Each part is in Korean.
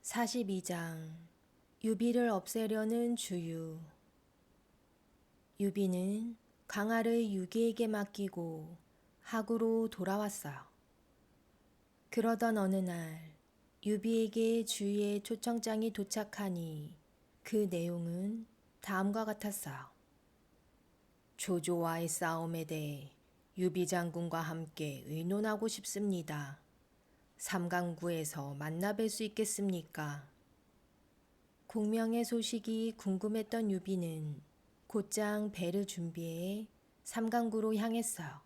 42장 유비를 없애려는 주유. 유비는 강화를 유기에게 맡기고 학으로 돌아왔어요. 그러던 어느 날 유비에게 주유의 초청장이 도착하니 그 내용은 다음과 같았어요. 조조와의 싸움에 대해 유비 장군과 함께 의논하고 싶습니다. 삼강구에서 만나 뵐 수 있겠습니까? 공명의 소식이 궁금했던 유비는 곧장 배를 준비해 삼강구로 향했어요.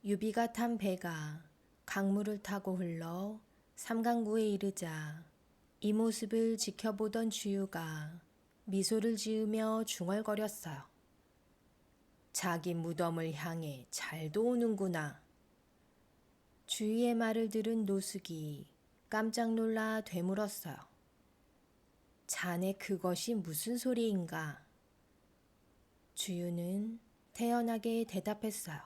유비가 탄 배가 강물을 타고 흘러 삼강구에 이르자 이 모습을 지켜보던 주유가 미소를 지으며 중얼거렸어요. 자기 무덤을 향해 잘도 오는구나. 주유의 말을 들은 노숙이 깜짝 놀라 되물었어요. 자네 그것이 무슨 소리인가? 주유는 태연하게 대답했어요.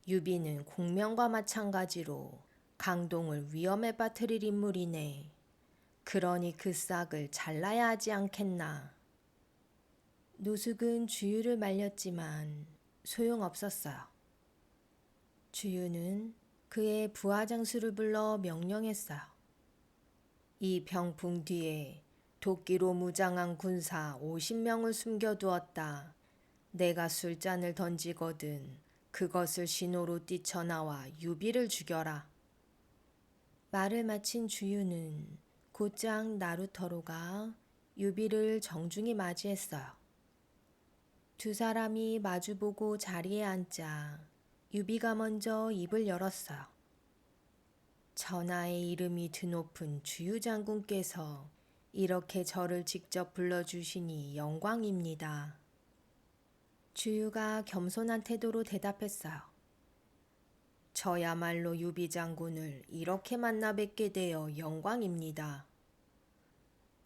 유비는 공명과 마찬가지로 강동을 위험에 빠뜨릴 인물이네. 그러니 그 싹을 잘라야 하지 않겠나. 노숙은 주유를 말렸지만 소용없었어요. 주유는 그의 부하장수를 불러 명령했어요. 이 병풍 뒤에 도끼로 무장한 군사 50명을 숨겨두었다. 내가 술잔을 던지거든 그것을 신호로 뛰쳐나와 유비를 죽여라. 말을 마친 주유는 곧장 나루터로 가 유비를 정중히 맞이했어요. 두 사람이 마주보고 자리에 앉자 유비가 먼저 입을 열었어요. 전하의 이름이 드높은 주유 장군께서 이렇게 저를 직접 불러주시니 영광입니다. 주유가 겸손한 태도로 대답했어요. 저야말로 유비 장군을 이렇게 만나 뵙게 되어 영광입니다.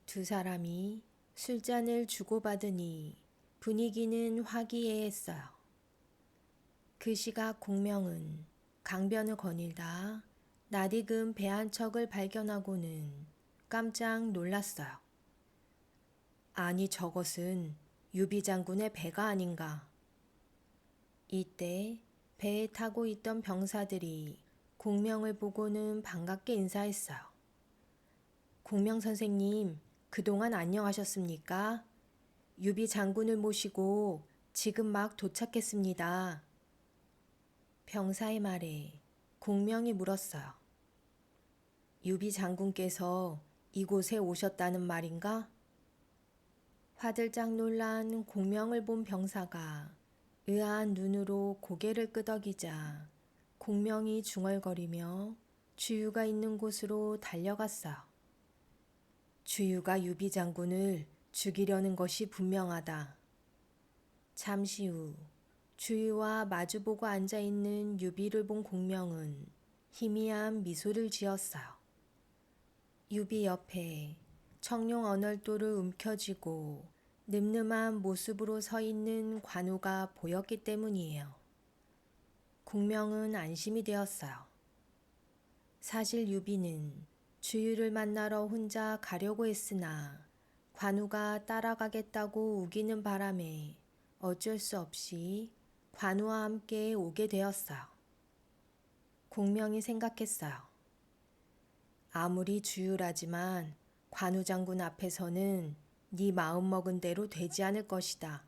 두 사람이 술잔을 주고받으니 분위기는 화기애애했어요. 그 시각 공명은 강변을 거닐다 낯익은 배 한 척을 발견하고는 깜짝 놀랐어요. 아니 저것은 유비 장군의 배가 아닌가. 이때 배에 타고 있던 병사들이 공명을 보고는 반갑게 인사했어요. 공명 선생님, 그동안 안녕하셨습니까? 유비 장군을 모시고 지금 막 도착했습니다. 병사의 말에 공명이 물었어요. 유비 장군께서 이곳에 오셨다는 말인가? 화들짝 놀란 공명을 본 병사가 의아한 눈으로 고개를 끄덕이자 공명이 중얼거리며 주유가 있는 곳으로 달려갔어요. 주유가 유비 장군을 죽이려는 것이 분명하다. 잠시 후 주유와 마주보고 앉아있는 유비를 본 공명은 희미한 미소를 지었어요. 유비 옆에 청룡 언얼도를 움켜쥐고 늠름한 모습으로 서 있는 관우가 보였기 때문이에요. 공명은 안심이 되었어요. 사실 유비는 주유를 만나러 혼자 가려고 했으나 관우가 따라가겠다고 우기는 바람에 어쩔 수 없이 관우와 함께 오게 되었어요. 공명이 생각했어요. 아무리 주유라지만 관우 장군 앞에서는 네 마음먹은 대로 되지 않을 것이다.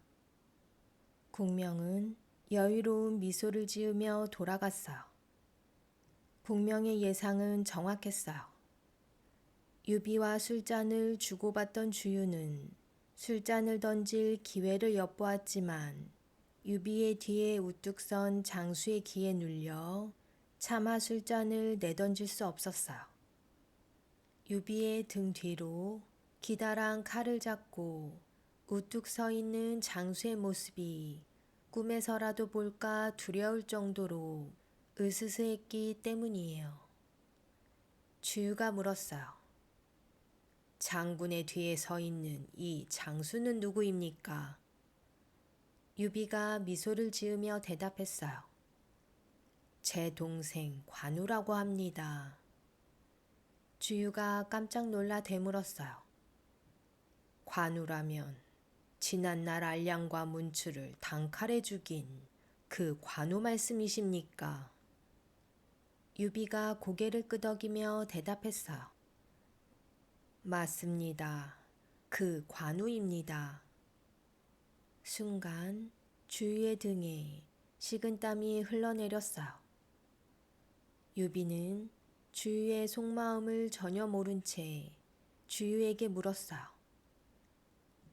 공명은 여유로운 미소를 지으며 돌아갔어요. 공명의 예상은 정확했어요. 유비와 술잔을 주고받던 주유는 술잔을 던질 기회를 엿보았지만 유비의 뒤에 우뚝 선 장수의 기에 눌려 차마 술잔을 내던질 수 없었어요. 유비의 등 뒤로 기다란 칼을 잡고 우뚝 서 있는 장수의 모습이 꿈에서라도 볼까 두려울 정도로 으스스했기 때문이에요. 주유가 물었어요. 장군의 뒤에 서 있는 이 장수는 누구입니까? 유비가 미소를 지으며 대답했어요. 제 동생 관우라고 합니다. 주유가 깜짝 놀라 되물었어요. 관우라면 지난날 알량과 문추를 단칼에 죽인 그 관우 말씀이십니까? 유비가 고개를 끄덕이며 대답했어요. 맞습니다. 그 관우입니다. 순간 주유의 등에 식은땀이 흘러내렸어요. 유비는 주유의 속마음을 전혀 모른 채 주유에게 물었어요.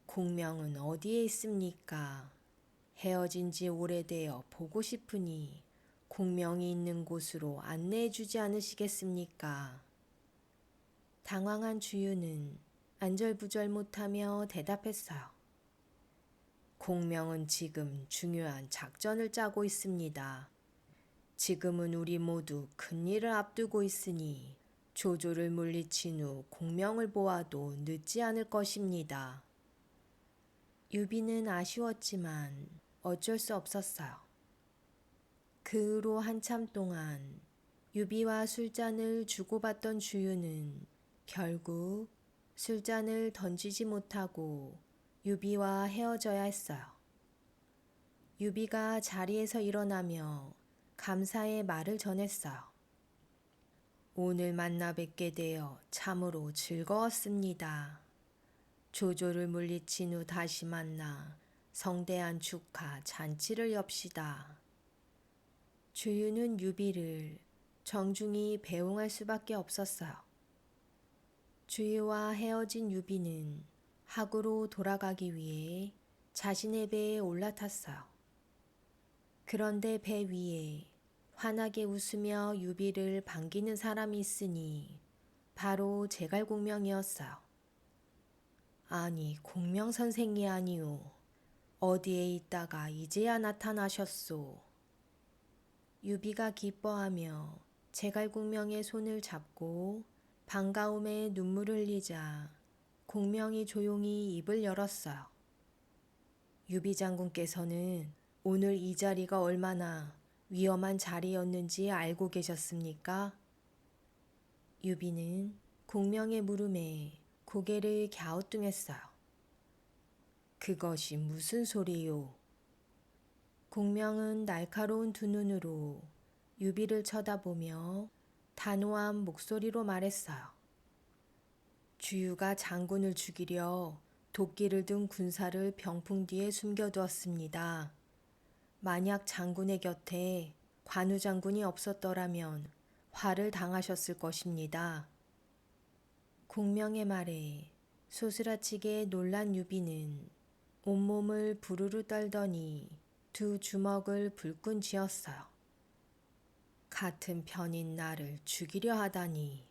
공명은 어디에 있습니까? 헤어진 지 오래되어 보고 싶으니 공명이 있는 곳으로 안내해 주지 않으시겠습니까? 당황한 주유는 안절부절 못하며 대답했어요. 공명은 지금 중요한 작전을 짜고 있습니다. 지금은 우리 모두 큰일을 앞두고 있으니 조조를 물리친 후 공명을 보아도 늦지 않을 것입니다. 유비는 아쉬웠지만 어쩔 수 없었어요. 그 후로 한참 동안 유비와 술잔을 주고받던 주유는 결국 술잔을 던지지 못하고 유비와 헤어져야 했어요. 유비가 자리에서 일어나며 감사의 말을 전했어요. 오늘 만나 뵙게 되어 참으로 즐거웠습니다. 조조를 물리친 후 다시 만나 성대한 축하 잔치를 엽시다. 주유는 유비를 정중히 배웅할 수밖에 없었어요. 주유와 헤어진 유비는 학으로 돌아가기 위해 자신의 배에 올라탔어요. 그런데 배 위에 환하게 웃으며 유비를 반기는 사람이 있으니 바로 제갈공명이었어요. 아니, 공명 선생이 아니오. 어디에 있다가 이제야 나타나셨소. 유비가 기뻐하며 제갈공명의 손을 잡고 반가움에 눈물을 흘리자 공명이 조용히 입을 열었어요. 유비 장군께서는 오늘 이 자리가 얼마나 위험한 자리였는지 알고 계셨습니까? 유비는 공명의 물음에 고개를 갸우뚱했어요. 그것이 무슨 소리요? 공명은 날카로운 두 눈으로 유비를 쳐다보며 단호한 목소리로 말했어요. 주유가 장군을 죽이려 도끼를 든 군사를 병풍 뒤에 숨겨두었습니다. 만약 장군의 곁에 관우 장군이 없었더라면 화를 당하셨을 것입니다. 공명의 말에 소스라치게 놀란 유비는 온몸을 부르르 떨더니 두 주먹을 불끈 쥐었어요. 같은 편인 나를 죽이려 하다니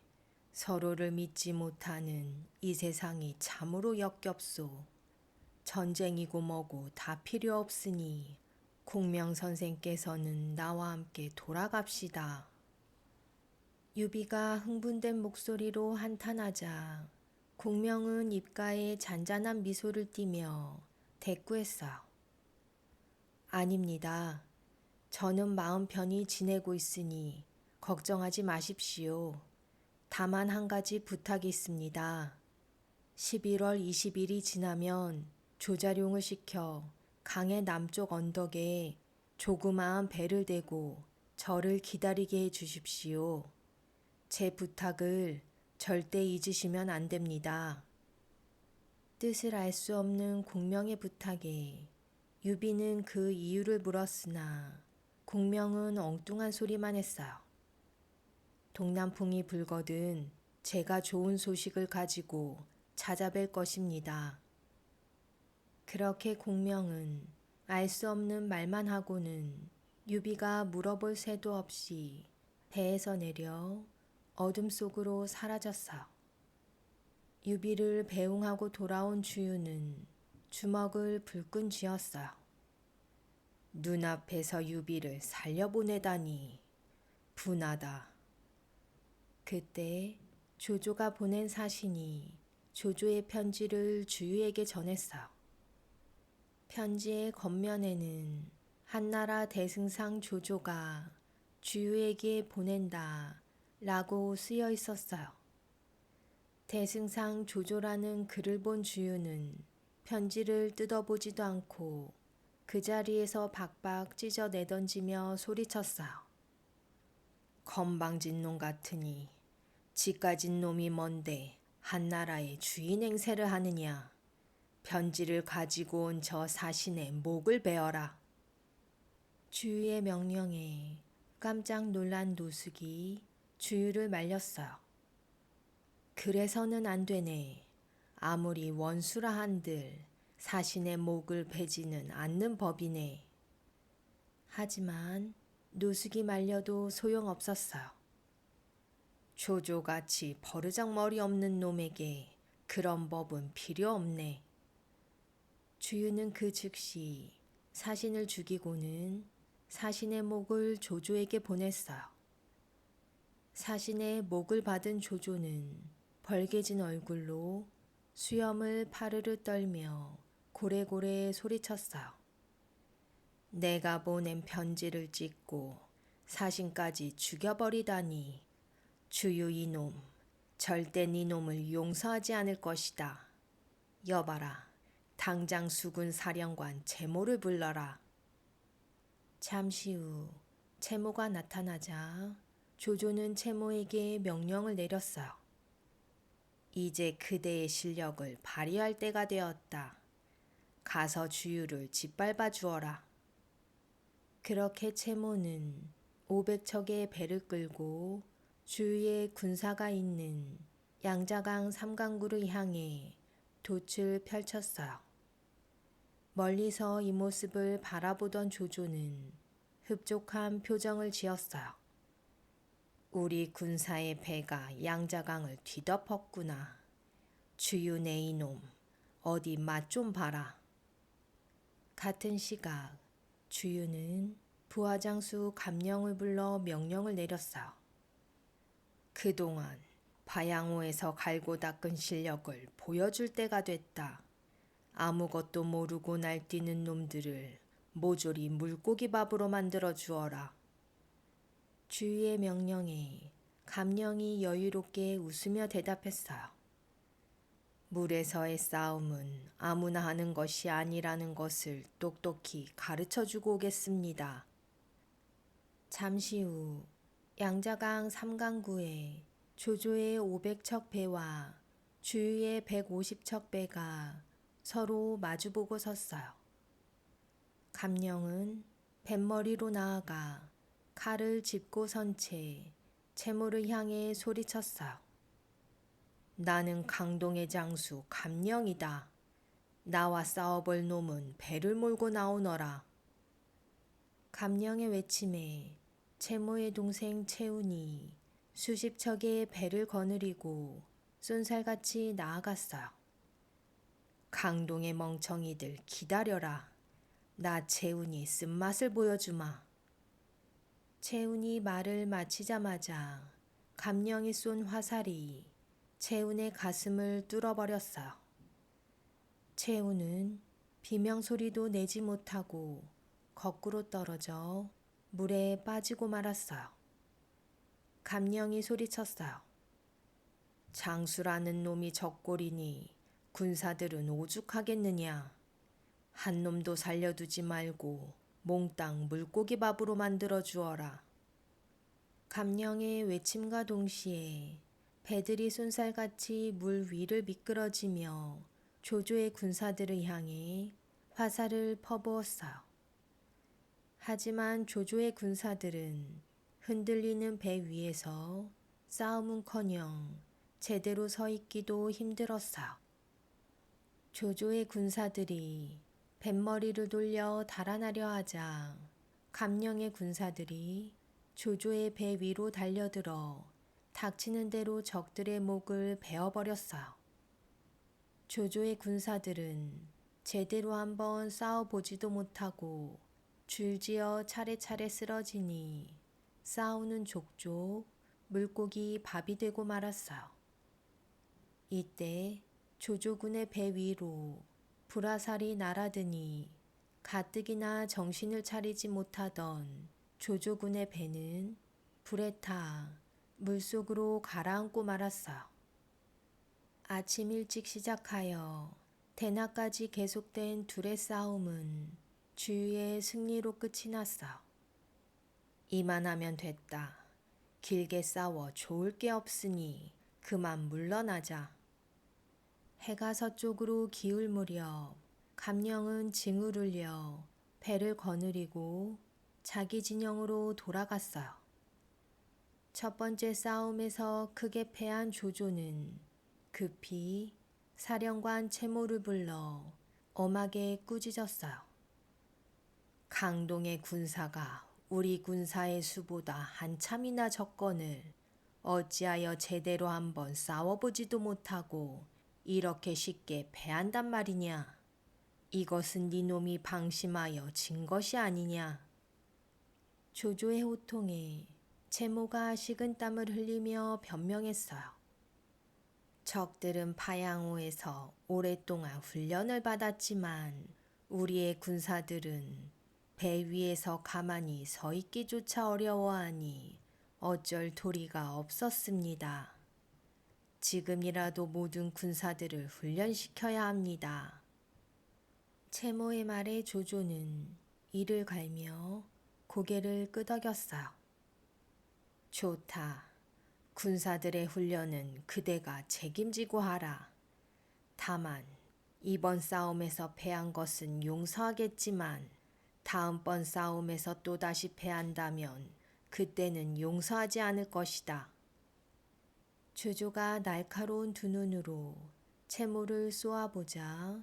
서로를 믿지 못하는 이 세상이 참으로 역겹소. 전쟁이고 뭐고 다 필요 없으니 공명 선생께서는 나와 함께 돌아갑시다. 유비가 흥분된 목소리로 한탄하자 공명은 입가에 잔잔한 미소를 띠며 대꾸했어요. 아닙니다. 저는 마음 편히 지내고 있으니 걱정하지 마십시오. 다만 한 가지 부탁이 있습니다. 11월 20일이 지나면 조자룡을 시켜 강의 남쪽 언덕에 조그마한 배를 대고 저를 기다리게 해 주십시오. 제 부탁을 절대 잊으시면 안 됩니다. 뜻을 알 수 없는 공명의 부탁에 유비는 그 이유를 물었으나 공명은 엉뚱한 소리만 했어요. 동남풍이 불거든 제가 좋은 소식을 가지고 찾아뵐 것입니다. 그렇게 공명은 알 수 없는 말만 하고는 유비가 물어볼 새도 없이 배에서 내려 어둠 속으로 사라졌어요. 유비를 배웅하고 돌아온 주유는 주먹을 불끈 쥐었어요. 눈앞에서 유비를 살려보내다니 분하다. 그때 조조가 보낸 사신이 조조의 편지를 주유에게 전했어요. 편지의 겉면에는 한나라 대승상 조조가 주유에게 보낸다 라고 쓰여 있었어요. 대승상 조조라는 글을 본 주유는 편지를 뜯어보지도 않고 그 자리에서 박박 찢어내던지며 소리쳤어요. 건방진 놈 같으니 지까진 놈이 뭔데 한나라의 주인 행세를 하느냐. 편지를 가지고 온 저 사신의 목을 베어라. 주유의 명령에 깜짝 놀란 노숙이 주유를 말렸어요. 그래서는 안 되네. 아무리 원수라 한들 사신의 목을 베지는 않는 법이네. 하지만 노숙이 말려도 소용없었어요. 조조같이 버르장머리 없는 놈에게 그런 법은 필요 없네. 주유는 그 즉시 사신을 죽이고는 사신의 목을 조조에게 보냈어요. 사신의 목을 받은 조조는 벌개진 얼굴로 수염을 파르르 떨며 고래고래 소리쳤어요. 내가 보낸 편지를 찍고 사신까지 죽여버리다니. 주유 이놈, 절대 네 놈을 용서하지 않을 것이다. 여봐라, 당장 수군 사령관 채모를 불러라. 잠시 후 채모가 나타나자 조조는 채모에게 명령을 내렸어요. 이제 그대의 실력을 발휘할 때가 되었다. 가서 주유를 짓밟아 주어라. 그렇게 채모는 500척의 배를 끌고 주유의 군사가 있는 양자강 삼강구를 향해 돛을 펼쳤어요. 멀리서 이 모습을 바라보던 조조는 흡족한 표정을 지었어요. 우리 군사의 배가 양자강을 뒤덮었구나. 주유네 이놈, 어디 맛 좀 봐라. 같은 시각 주유는 부하장수 감령을 불러 명령을 내렸어요. 그동안 바양호에서 갈고 닦은 실력을 보여줄 때가 됐다. 아무것도 모르고 날뛰는 놈들을 모조리 물고기 밥으로 만들어 주어라. 주유의 명령에 감령이 여유롭게 웃으며 대답했어요. 물에서의 싸움은 아무나 하는 것이 아니라는 것을 똑똑히 가르쳐주고 오겠습니다. 잠시 후 양자강 삼강구에 조조의 500척 배와 주유의 150척 배가 서로 마주보고 섰어요. 감령은 뱃머리로 나아가 칼을 짚고 선 채 채모를 향해 소리쳤어요. 나는 강동의 장수 감령이다. 나와 싸워볼 놈은 배를 몰고 나오너라. 감령의 외침에 채모의 동생 채운이 수십 척의 배를 거느리고 쏜살같이 나아갔어요. 강동의 멍청이들 기다려라. 나 채운이 쓴맛을 보여주마. 채운이 말을 마치자마자 감령이 쏜 화살이 채운의 가슴을 뚫어버렸어요. 채운은 비명소리도 내지 못하고 거꾸로 떨어져 물에 빠지고 말았어요. 감령이 소리쳤어요. 장수라는 놈이 적골이니 군사들은 오죽하겠느냐. 한 놈도 살려두지 말고 몽땅 물고기 밥으로 만들어 주어라. 감령의 외침과 동시에 배들이 쏜살같이 물 위를 미끄러지며 조조의 군사들을 향해 화살을 퍼부었어요. 하지만 조조의 군사들은 흔들리는 배 위에서 싸움은커녕 제대로 서 있기도 힘들었어요. 조조의 군사들이 뱃머리를 돌려 달아나려 하자 감령의 군사들이 조조의 배 위로 달려들어 닥치는 대로 적들의 목을 베어버렸어요. 조조의 군사들은 제대로 한번 싸워보지도 못하고 줄지어 차례차례 쓰러지니 싸우는 족족 물고기 밥이 되고 말았어요. 이때 조조군의 배 위로 불화살이 날아드니 가뜩이나 정신을 차리지 못하던 조조군의 배는 불에 타 물속으로 가라앉고 말았어요. 아침 일찍 시작하여 대낮까지 계속된 둘의 싸움은 주유의 승리로 끝이 났어. 이만하면 됐다. 길게 싸워 좋을 게 없으니 그만 물러나자. 해가 서쪽으로 기울 무렵 감령은 징을 울려 배를 거느리고 자기 진영으로 돌아갔어요. 첫 번째 싸움에서 크게 패한 조조는 급히 사령관 채모를 불러 엄하게 꾸짖었어요. 강동의 군사가 우리 군사의 수보다 한참이나 적건을 어찌하여 제대로 한번 싸워보지도 못하고 이렇게 쉽게 패한단 말이냐. 이것은 네 놈이 방심하여 진 것이 아니냐. 조조의 호통에 채모가 식은땀을 흘리며 변명했어요. 적들은 파양호에서 오랫동안 훈련을 받았지만 우리의 군사들은 배 위에서 가만히 서 있기조차 어려워하니 어쩔 도리가 없었습니다. 지금이라도 모든 군사들을 훈련시켜야 합니다. 채모의 말에 조조는 이를 갈며 고개를 끄덕였어요. 좋다. 군사들의 훈련은 그대가 책임지고 하라. 다만 이번 싸움에서 패한 것은 용서하겠지만 다음번 싸움에서 또다시 패한다면 그때는 용서하지 않을 것이다. 조조가 날카로운 두 눈으로 채모를 쏘아보자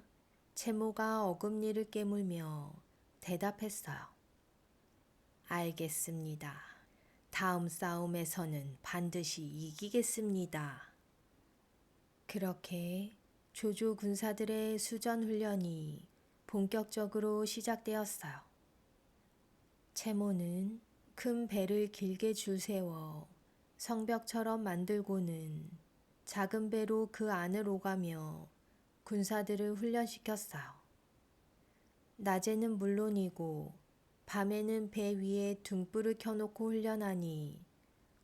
채모가 어금니를 깨물며 대답했어요. 알겠습니다. 다음 싸움에서는 반드시 이기겠습니다. 그렇게 조조 군사들의 수전 훈련이 본격적으로 시작되었어요. 채모는 큰 배를 길게 줄 세워 성벽처럼 만들고는 작은 배로 그 안을 오가며 군사들을 훈련시켰어요. 낮에는 물론이고 밤에는 배 위에 등불을 켜놓고 훈련하니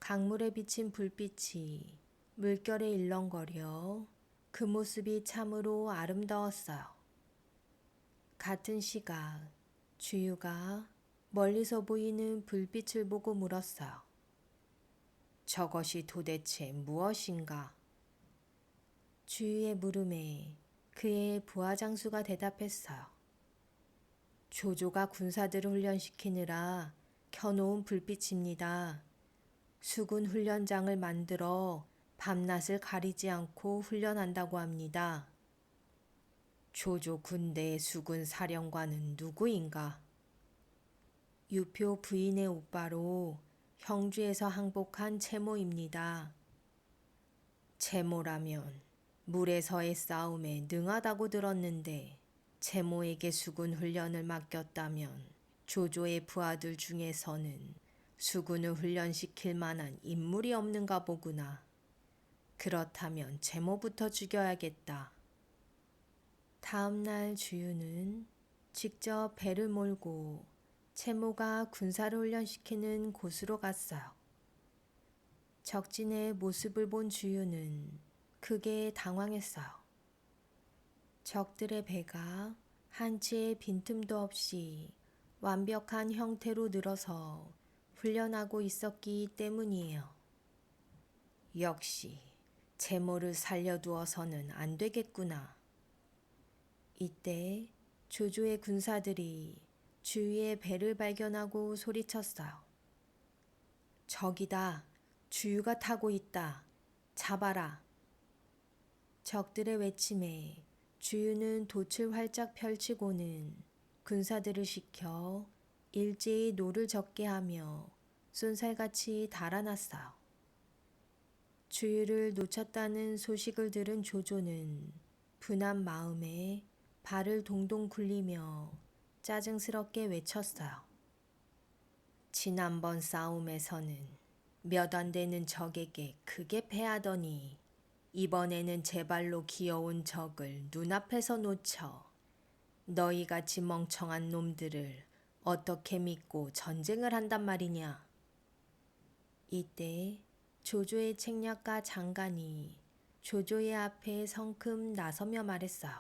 강물에 비친 불빛이 물결에 일렁거려 그 모습이 참으로 아름다웠어요. 같은 시각 주유가 멀리서 보이는 불빛을 보고 물었어요. 저것이 도대체 무엇인가? 주유의 물음에 그의 부하장수가 대답했어요. 조조가 군사들을 훈련시키느라 켜놓은 불빛입니다. 수군 훈련장을 만들어 밤낮을 가리지 않고 훈련한다고 합니다. 조조 군대의 수군 사령관은 누구인가? 유표 부인의 오빠로 형주에서 항복한 채모입니다. 채모라면 물에서의 싸움에 능하다고 들었는데 채모에게 수군 훈련을 맡겼다면 조조의 부하들 중에서는 수군을 훈련시킬 만한 인물이 없는가 보구나. 그렇다면 채모부터 죽여야겠다. 다음 날 주유는 직접 배를 몰고 채모가 군사를 훈련시키는 곳으로 갔어요. 적진의 모습을 본 주유는 크게 당황했어요. 적들의 배가 한치의 빈틈도 없이 완벽한 형태로 늘어서 훈련하고 있었기 때문이에요. 역시 채모를 살려두어서는 안 되겠구나. 이때 조조의 군사들이 주위의 배를 발견하고 소리쳤어요. 적이다. 주유가 타고 있다. 잡아라. 적들의 외침에 주유는 돛을 활짝 펼치고는 군사들을 시켜 일제히 노를 젓게 하며 쏜살같이 달아났어요. 주유를 놓쳤다는 소식을 들은 조조는 분한 마음에 발을 동동 굴리며 짜증스럽게 외쳤어요. 지난번 싸움에서는 몇 안 되는 적에게 크게 패하더니 이번에는 제 발로 기어온 적을 눈앞에서 놓쳐 너희같이 멍청한 놈들을 어떻게 믿고 전쟁을 한단 말이냐. 이때 조조의 책략가 장관이 조조의 앞에 성큼 나서며 말했어요.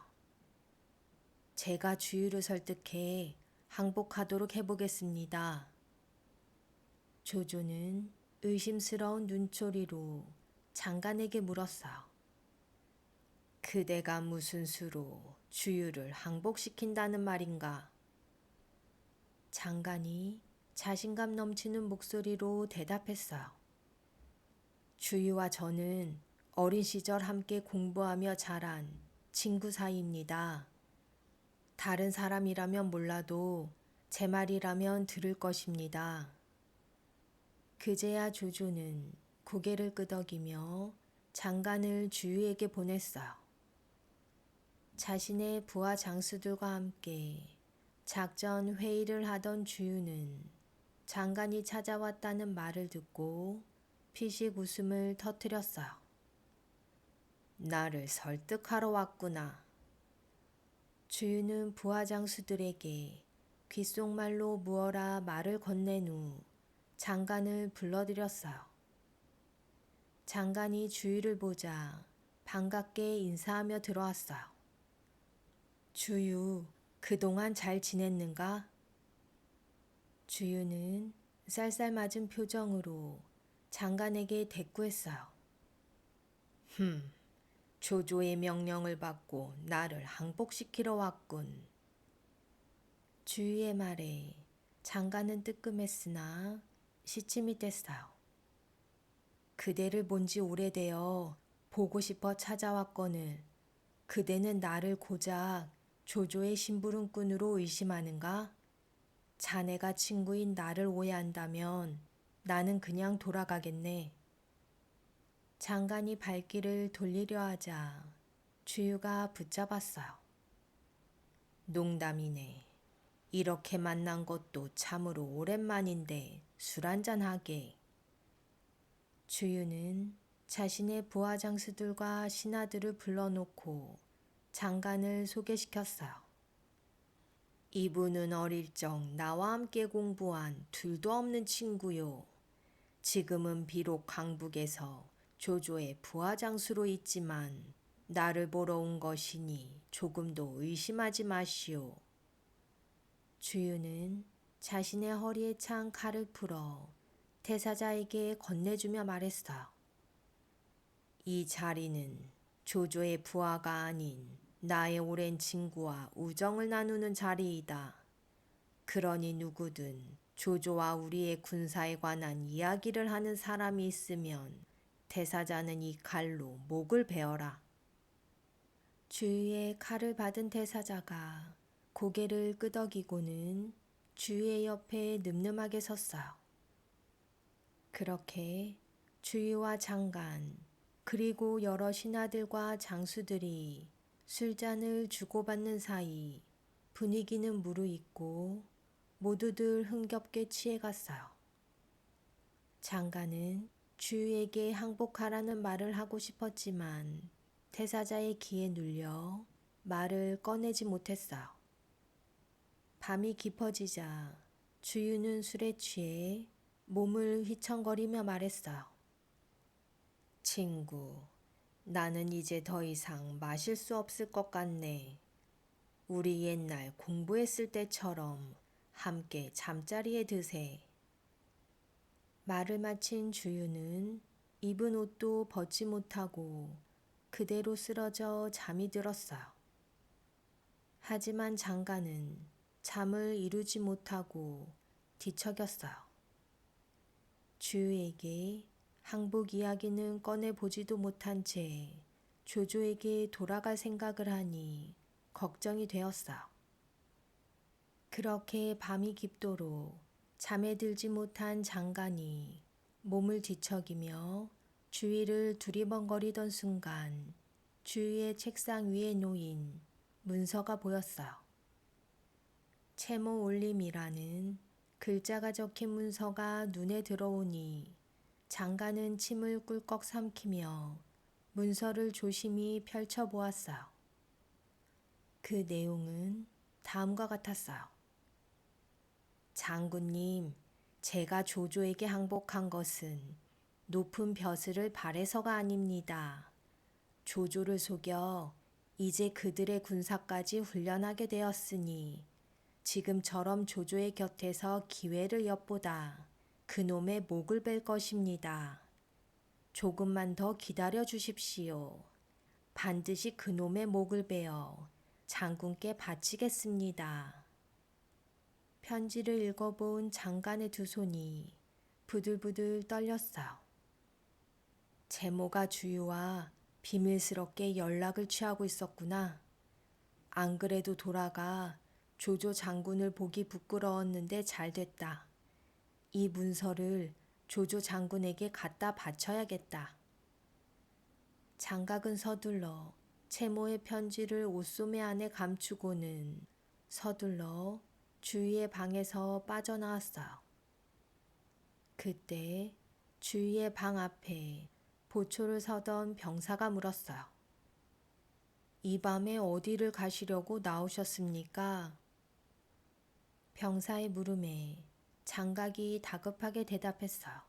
제가 주유를 설득해 항복하도록 해보겠습니다. 조조는 의심스러운 눈초리로 장관에게 물었어요. 그대가 무슨 수로 주유를 항복시킨다는 말인가? 장관이 자신감 넘치는 목소리로 대답했어요. 주유와 저는 어린 시절 함께 공부하며 자란 친구 사이입니다. 다른 사람이라면 몰라도 제 말이라면 들을 것입니다. 그제야 조조는 고개를 끄덕이며 장관을 주유에게 보냈어요. 자신의 부하 장수들과 함께 작전 회의를 하던 주유는 장관이 찾아왔다는 말을 듣고 피식 웃음을 터뜨렸어요. 나를 설득하러 왔구나. 주유는 부하 장수들에게 귓속말로 무어라 말을 건넨 후 장관을 불러들였어요. 장관이 주유를 보자 반갑게 인사하며 들어왔어요. 주유, 그동안 잘 지냈는가? 주유는 쌀쌀맞은 표정으로 장관에게 대꾸했어요. 조조의 명령을 받고 나를 항복시키러 왔군. 주유의 말에 장관은 뜨끔했으나 시침이 뗐어요. 그대를 본 지 오래되어 보고 싶어 찾아왔거늘 그대는 나를 고작 조조의 심부름꾼으로 의심하는가? 자네가 친구인 나를 오해한다면 나는 그냥 돌아가겠네. 장관이 발길을 돌리려 하자 주유가 붙잡았어요. 농담이네. 이렇게 만난 것도 참으로 오랜만인데 술 한잔 하게. 주유는 자신의 부하 장수들과 신하들을 불러놓고 장관을 소개시켰어요. 이분은 어릴 적 나와 함께 공부한 둘도 없는 친구요. 지금은 비록 강북에서 조조의 부하 장수로 있지만 나를 보러 온 것이니 조금도 의심하지 마시오. 주유는 자신의 허리에 찬 칼을 풀어 태사자에게 건네주며 말했어요. 이 자리는 조조의 부하가 아닌 나의 오랜 친구와 우정을 나누는 자리이다. 그러니 누구든 조조와 우리의 군사에 관한 이야기를 하는 사람이 있으면 태사자는 이 칼로 목을 베어라. 주유의 칼을 받은 태사자가 고개를 끄덕이고는 주유의 옆에 늠름하게 섰어요. 그렇게 주유와 장관 그리고 여러 신하들과 장수들이 술잔을 주고받는 사이 분위기는 무르익고 모두들 흥겹게 취해갔어요. 장관은 주유에게 항복하라는 말을 하고 싶었지만 태사자의 기에 눌려 말을 꺼내지 못했어요. 밤이 깊어지자 주유는 술에 취해 몸을 휘청거리며 말했어요. 친구, 나는 이제 더 이상 마실 수 없을 것 같네. 우리 옛날 공부했을 때처럼 함께 잠자리에 드세. 말을 마친 주유는 입은 옷도 벗지 못하고 그대로 쓰러져 잠이 들었어요. 하지만 장관은 잠을 이루지 못하고 뒤척였어요. 주유에게 항복 이야기는 꺼내보지도 못한 채 조조에게 돌아갈 생각을 하니 걱정이 되었어요. 그렇게 밤이 깊도록 잠에 들지 못한 장관이 몸을 뒤척이며 주위를 두리번거리던 순간 주위의 책상 위에 놓인 문서가 보였어요. 채모 올림이라는 글자가 적힌 문서가 눈에 들어오니 장관은 침을 꿀꺽 삼키며 문서를 조심히 펼쳐보았어요. 그 내용은 다음과 같았어요. 장군님, 제가 조조에게 항복한 것은 높은 벼슬을 바래서가 아닙니다. 조조를 속여 이제 그들의 군사까지 훈련하게 되었으니 지금처럼 조조의 곁에서 기회를 엿보다 그놈의 목을 벨 것입니다. 조금만 더 기다려 주십시오. 반드시 그놈의 목을 베어 장군께 바치겠습니다. 편지를 읽어본 장관의 두 손이 부들부들 떨렸어요. 제모가 주유와 비밀스럽게 연락을 취하고 있었구나. 안 그래도 돌아가 조조 장군을 보기 부끄러웠는데 잘 됐다. 이 문서를 조조 장군에게 갖다 바쳐야겠다. 장각은 서둘러 채모의 편지를 옷소매 안에 감추고는 서둘러 주위의 방에서 빠져나왔어요. 그때 주위의 방 앞에 보초를 서던 병사가 물었어요. 이 밤에 어디를 가시려고 나오셨습니까? 병사의 물음에 장각이 다급하게 대답했어요.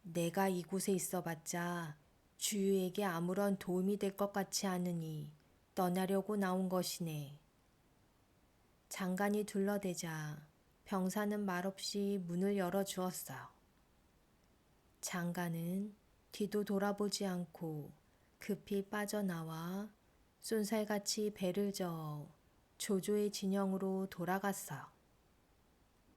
내가 이곳에 있어봤자 주유에게 아무런 도움이 될 것 같지 않으니 떠나려고 나온 것이네. 장관이 둘러대자 병사는 말없이 문을 열어주었어요. 장관은 뒤도 돌아보지 않고 급히 빠져나와 쏜살같이 배를 저어 조조의 진영으로 돌아갔어요.